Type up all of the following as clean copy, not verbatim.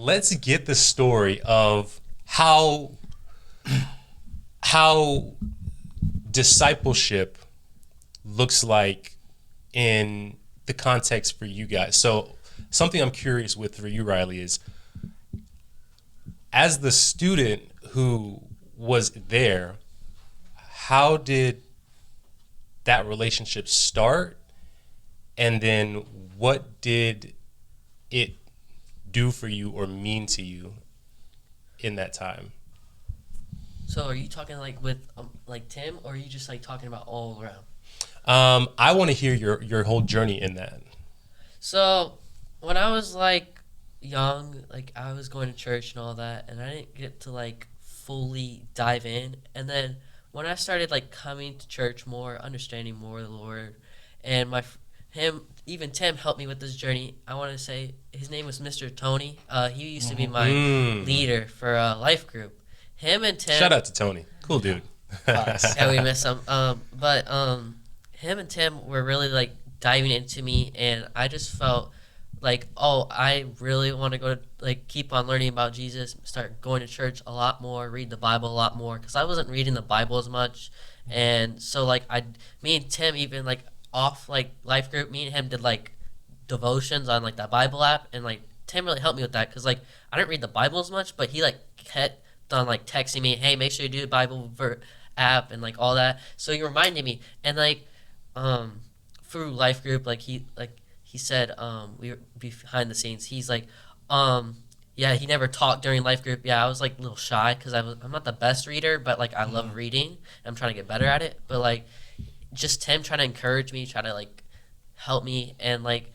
let's get the story of how discipleship looks like in the context for you guys. So something I'm curious with for you, Riley, is as the student who was there, how did that relationship start? And then what did it do for you or mean to you in that time? So are you talking like with like Tim, or are you just like talking about all around? I want to hear your whole journey in that. So when I was like young, like I was going to church and all that, and I didn't get to like fully dive in. And then when I started like coming to church more, understanding more of the Lord, and even Tim helped me with this journey. I want to say his name was Mr. Tony. He used to be my leader for a life group. Him and Tim. Shout out to Tony. Cool dude. Yeah, we miss him. But him and Tim were really like diving into me, and I just felt like, oh, I really want to go to like keep on learning about Jesus, start going to church a lot more, read the Bible a lot more, because I wasn't reading the Bible as much. And so like me and Tim, even like off like life group, me and him did like devotions on like that Bible app, and like Tim really helped me with that, because like I didn't read the Bible as much, but he like kept on like texting me, hey, make sure you do the Bible app and like all that. So he reminded me, and like through life group, like he said, we were behind the scenes, he's like, yeah, he never talked during life group. Yeah, I was like a little shy because I'm not the best reader, but like I love reading. I'm trying to get better at it. But like just Tim trying to encourage me, try to like help me, and like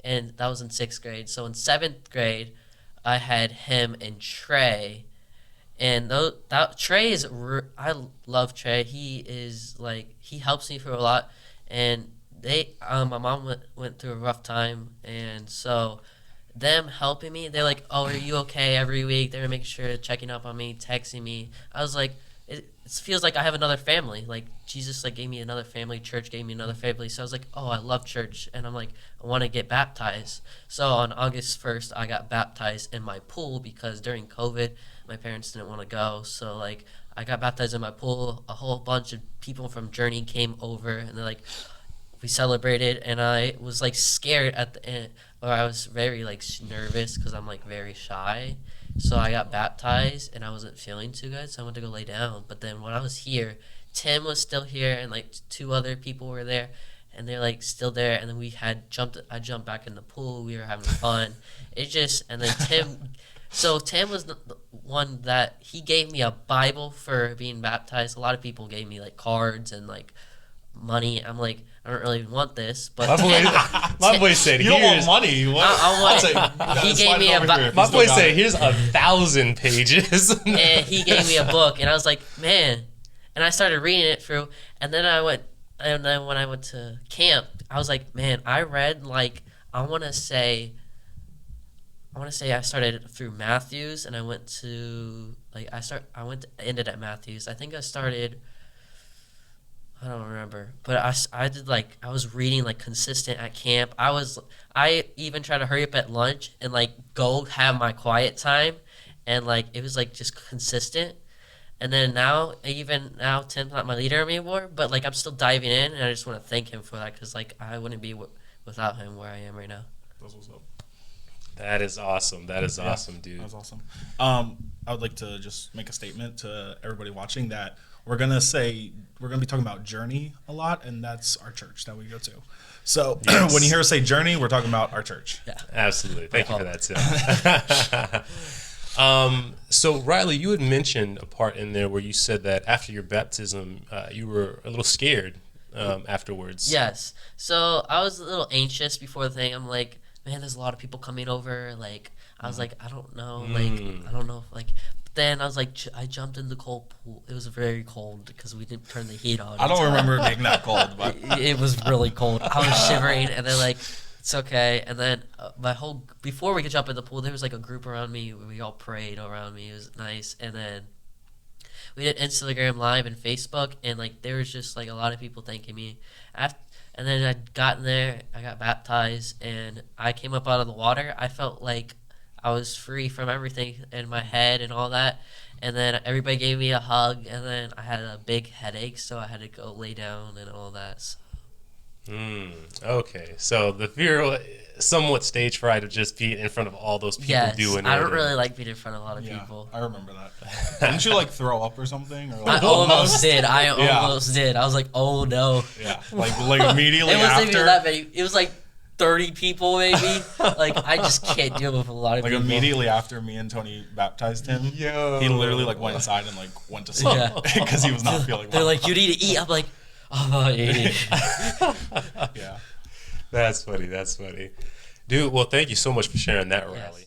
and that was in 6th grade. So in 7th grade, I had him and Trey, and Trey is I love Trey. He is like, he helps me through a lot, and my mom went through a rough time, and so them helping me, they're like, oh, are you okay, every week. They were making sure, checking up on me, texting me. I was like, it feels like I have another family. Like Jesus like gave me another family, church gave me another family. So I was like, oh, I love church, and I'm like, I want to get baptized. So on August 1st, I got baptized in my pool, because during COVID, my parents didn't want to go. So like I got baptized in my pool. A whole bunch of people from Journey came over, and they're like, we celebrated, and I was like scared at the end, or I was very like nervous because I'm like very shy. So I got baptized, and I wasn't feeling too good, so I went to go lay down. But then when I was here, Tim was still here, and like 2 other people were there, and they're like still there. And then I jumped back in the pool. We were having fun. And then Tim was the one that he gave me a Bible for being baptized. A lot of people gave me like cards and like money. I'm like, I don't really want this, but my boy said, you don't want money. He gave me my boy said, here's 1,000 pages. And he gave me a book, and I was like, man. And I started reading it through, and then when I went to camp, I was like, man, I read like, I want to say I started through Matthews, and I went to like ended at Matthews. I think I started, I don't remember, but I did like, I was reading like consistent at camp. I even tried to hurry up at lunch and like go have my quiet time, and like it was like just consistent. And then now Tim's not my leader anymore, but like I'm still diving in, and I just want to thank him for that, because like I wouldn't be without him where I am right now. That's what's up. That is awesome. That is awesome, dude. That was awesome. I would like to just make a statement to everybody watching that we're gonna be talking about Journey a lot, and that's our church that we go to. So yes. When you hear us say Journey, we're talking about our church. Yeah, absolutely. Thank you for that, Tim. So Riley, you had mentioned a part in there where you said that after your baptism, you were a little scared afterwards. Yes. So I was a little anxious before the thing. I'm like, man, there's a lot of people coming over. Like, I was like, I don't know. Like, I don't know. Like, but then I was like, I jumped in the cold pool. It was very cold because we didn't turn the heat on. I don't remember it being that cold, but it was really cold. I was shivering, and then like, it's okay. And then before we could jump in the pool, there was like a group around me. We all prayed around me. It was nice. And then we did Instagram Live and Facebook, and like there was just like a lot of people thanking me. And then I got in there, I got baptized, and I came up out of the water. I felt like I was free from everything in my head and all that. And then everybody gave me a hug, and then I had a big headache, so I had to go lay down and all that. So. Okay, so the fear, somewhat stage fright of just being in front of all those people doing it. I don't really like being in front of a lot of people. I remember that. Didn't you like throw up or something? Or I almost did. I almost did. I was like, oh no. Yeah, like immediately it wasn't after. even that many. It was like 30 people maybe. Like I just can't deal with a lot of people. Like immediately after me and Tony baptized him, he literally like went inside and like went to sleep because he was not feeling well. They're like, you need to eat. I'm like, I'm not eating. Yeah. That's funny. Dude, well, thank you so much for sharing that, Riley.